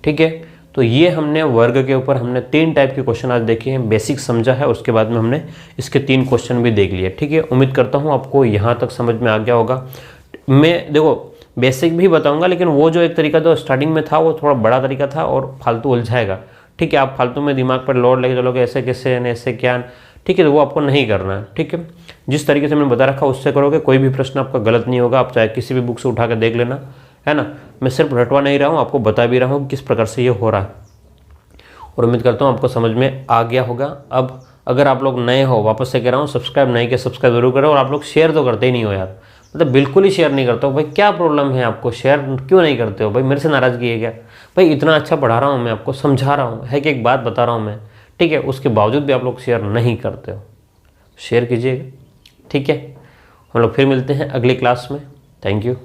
ठीक है, तो ये हमने वर्ग के ऊपर हमने 3 टाइप के क्वेश्चन आज देखे हैं, बेसिक समझा है, उसके बाद में हमने इसके 3 क्वेश्चन भी देख लिए। ठीक है, उम्मीद करता हूँ आपको यहाँ तक समझ में आ गया होगा। मैं देखो बेसिक भी बताऊंगा, लेकिन वो जो एक तरीका जो स्टार्टिंग में था वो थोड़ा बड़ा तरीका था और फालतू उलझाएगा। ठीक है, आप फालतू में दिमाग पर लोड लेके चलोगे ऐसे कैसे ऐसे क्या, ठीक है, तो वो आपको नहीं करना है। ठीक है, जिस तरीके से मैंने बता रखा उससे करोगे, कोई भी प्रश्न आपका गलत नहीं होगा। आप चाहे किसी भी बुक से उठा कर देख लेना, है ना। मैं सिर्फ रटवा नहीं रहा हूँ, आपको बता भी रहा हूँ किस प्रकार से ये हो रहा है, और उम्मीद करता हूँ आपको समझ में आ गया होगा। अब अगर आप लोग नए हो, वापस से कह रहा हूँ, सब्सक्राइब नहीं किया सब्सक्राइब जरूर करो। और आप लोग शेयर तो करते ही नहीं हो यार, मतलब बिल्कुल ही शेयर नहीं करते हो भाई, क्या प्रॉब्लम है आपको, शेयर क्यों नहीं करते हो भाई, मेरे से नाराज़गी है क्या भाई? इतना अच्छा पढ़ा रहा हूँ मैं आपको, समझा रहा हूँ, है कि एक बात बता रहा हूँ मैं, ठीक है, उसके बावजूद भी आप लोग शेयर नहीं करते हो। शेयर कीजिएगा, ठीक है। हम लोग फिर मिलते हैं अगली क्लास में। Thank you.